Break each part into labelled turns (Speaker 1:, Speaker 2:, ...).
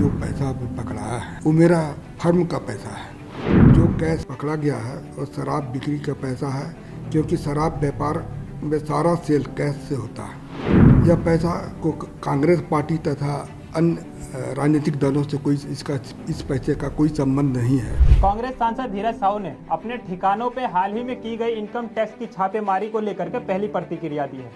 Speaker 1: जो पैसा पकड़ा है वो मेरा फर्म का पैसा है। जो कैश पकड़ा गया है वो शराब बिक्री का पैसा है, क्योंकि शराब व्यापार में सारा सेल कैश से होता है। यह पैसा को कांग्रेस पार्टी तथा अन्य राजनीतिक दलों से इस पैसे का कोई संबंध नहीं है।
Speaker 2: कांग्रेस सांसद धीरज साहू ने अपने ठिकानों पे हाल ही में की गई इनकम टैक्स की छापेमारी को लेकर के पहली प्रतिक्रिया दी है।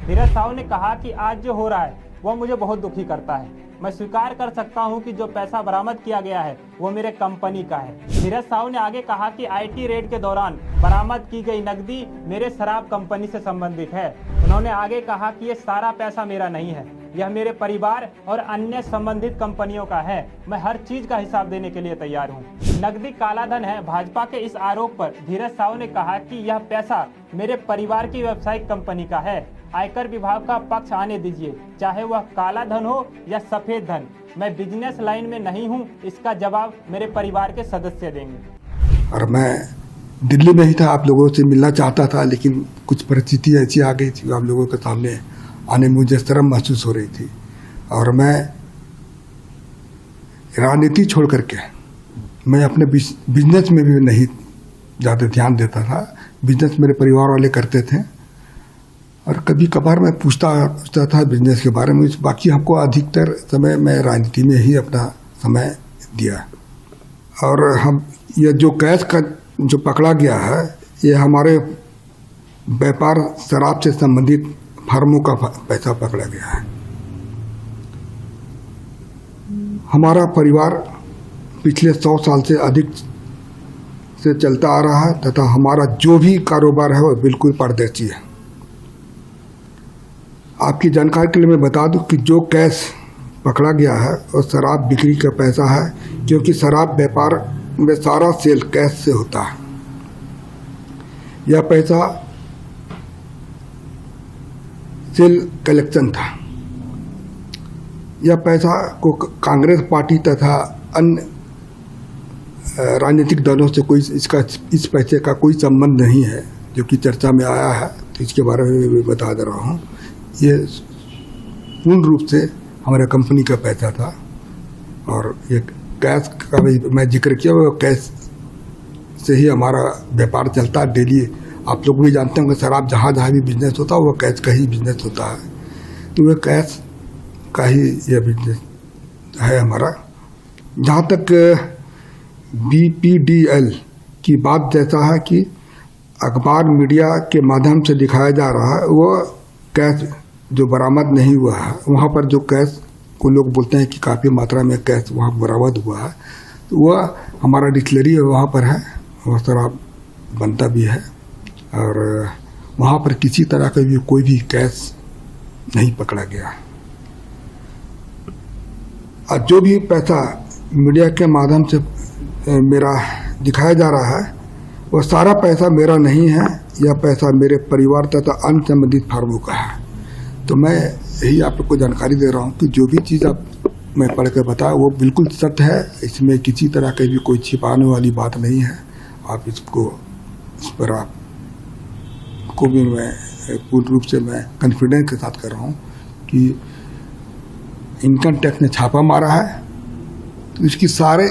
Speaker 2: धीरज साहू ने कहा कि आज जो हो रहा है वह मुझे बहुत दुखी करता है। मैं स्वीकार कर सकता हूं कि जो पैसा बरामद किया गया है वो मेरे कंपनी का है। धीरज साहू ने आगे कहा कि आईटी रेड के दौरान बरामद की गई नकदी मेरे शराब कंपनी से संबंधित है। उन्होंने आगे कहा कि ये सारा पैसा मेरा नहीं है, यह मेरे परिवार और अन्य संबंधित कंपनियों का है। मैं हर चीज का हिसाब देने के लिए तैयार हूं। नकदी काला धन है। भाजपा के इस आरोप पर धीरज साहू ने कहा कि यह पैसा मेरे परिवार की व्यावसायिक कंपनी का है। आयकर विभाग का पक्ष आने दीजिए, चाहे वह काला धन हो या सफेद धन। मैं बिजनेस लाइन में नहीं हूं, इसका जवाब मेरे परिवार के सदस्य देंगे।
Speaker 1: और मैं दिल्ली में ही था, आप लोगों से मिलना चाहता था, लेकिन कुछ परिस्थिति ऐसी आ गई थी, आप लोगों के सामने आने में मुझे शर्म महसूस हो रही थी। और मैं राजनीति छोड़ करके मैं अपने बिजनेस में भी नहीं ज़्यादा ध्यान देता था। बिजनेस मेरे परिवार वाले करते थे और कभी कभार मैं पूछता था बिजनेस के बारे में। बाकी हमको अधिकतर समय मैं राजनीति में ही अपना समय दिया। और हम ये जो कैश का जो पकड़ा गया है, ये हमारे व्यापार शराब से संबंधित फर्मों का पैसा पकड़ा गया है। हमारा परिवार पिछले 100 साल से अधिक से चलता आ रहा है तथा हमारा जो भी कारोबार है वो बिल्कुल पारदर्शी है। आपकी जानकारी के लिए मैं बता दूं कि जो कैश पकड़ा गया है वो शराब बिक्री का पैसा है, क्योंकि शराब व्यापार में सारा सेल कैश से होता है। यह पैसा सेल कलेक्शन था। यह पैसा को कांग्रेस पार्टी तथा अन्य राजनीतिक दलों से इस पैसे का कोई संबंध नहीं है, जो कि चर्चा में आया है। तो इसके बारे में मैं बता दे रहा हूँ, ये पूर्ण रूप से हमारे कंपनी का पैसा था। और ये कैश का भी मैं जिक्र किया, वो कैश से ही हमारा व्यापार चलता है डेली। आप लोग भी जानते होंगे शराब जहाँ भी बिजनेस होता है वो कैश का ही बिजनेस होता है। तो वह कैश का ही यह बिजनेस है हमारा। जहाँ तक BPDL की बात जैसा है कि अखबार मीडिया के माध्यम से दिखाया जा रहा है, वो कैश जो बरामद नहीं हुआ है, वहाँ पर जो कैश को लोग बोलते हैं कि काफ़ी मात्रा में कैश वहाँ बरामद हुआ है, तो वह हमारा डिस्टिलरी वहाँ पर है, वह शराब बनता भी है। और वहाँ पर किसी तरह का भी कोई भी कैश नहीं पकड़ा गया। और जो भी पैसा मीडिया के माध्यम से मेरा दिखाया जा रहा है, वो सारा पैसा मेरा नहीं है। यह पैसा मेरे परिवार तथा अन्य संबंधित फर्मों का है। तो मैं यही आप लोग को जानकारी दे रहा हूँ कि जो भी चीज़ मैं पढ़ कर बताया वो बिल्कुल सत्य है। इसमें किसी तरह की भी कोई छिपाने वाली बात नहीं है। आप इस पर आप को भी मैं पूर्ण रूप से मैं कॉन्फिडेंस के साथ कर रहा हूँ कि इनकम टैक्स ने छापा मारा है, तो इसकी सारे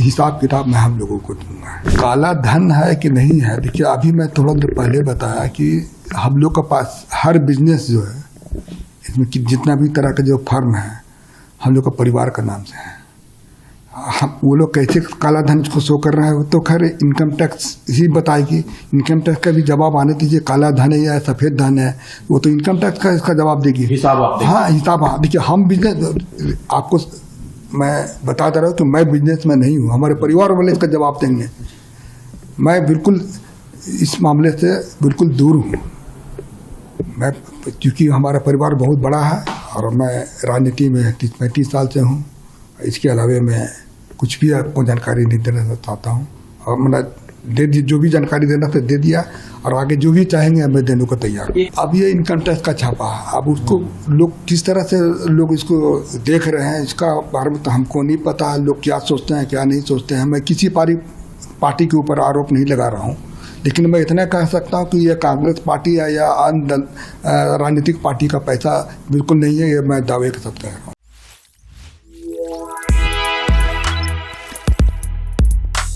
Speaker 1: हिसाब किताब मैं हम लोगों को दूंगा। काला धन है कि नहीं है, देखिए अभी मैं थोड़ा देर पहले बताया कि हम लोग के पास हर बिजनेस जो है, इसमें जितना भी तरह का जो फर्म है हम लोग का परिवार का नाम से है। हम वो लोग कैसे काला धन को शो कर रहे हैं, तो खैर इनकम टैक्स ही बताएगी। इनकम टैक्स का भी जवाब आने दीजिए, काला धन है या सफ़ेद धन है, वो तो इनकम टैक्स का इसका जवाब देगी।
Speaker 3: हिसाब आप
Speaker 1: हाँ, हिसाब। हाँ देखिए, हम बिजनेस आपको मैं बता दे रहा हूँ कि मैं बिजनेस में नहीं हूँ, हमारे परिवार वाले इसका जवाब देंगे। मैं बिल्कुल इस मामले से बिल्कुल दूर हूँ। मैं क्योंकि हमारा परिवार बहुत बड़ा है और मैं राजनीति में 30-35 साल से हूँ। इसके अलावा मैं कुछ भी आपको जानकारी नहीं देना चाहता हूँ। और मैंने जो भी जानकारी देना था दे दिया, और आगे जो भी चाहेंगे मैं देने को तैयार हूँ। अब ये इनकम टैक्स का छापा है, अब उसको लोग किस तरह से लोग इसको देख रहे हैं, इसका बारे में तो हमको नहीं पता। लोग क्या सोचते हैं क्या नहीं सोचते हैं, मैं किसी पार्टी के ऊपर आरोप नहीं लगा रहा हूँ। लेकिन मैं इतना कह सकता हूँ कि ये कांग्रेस पार्टी है या अन्य राजनीतिक पार्टी का पैसा बिल्कुल नहीं है, ये मैं दावे के साथ कह रहा हूँ।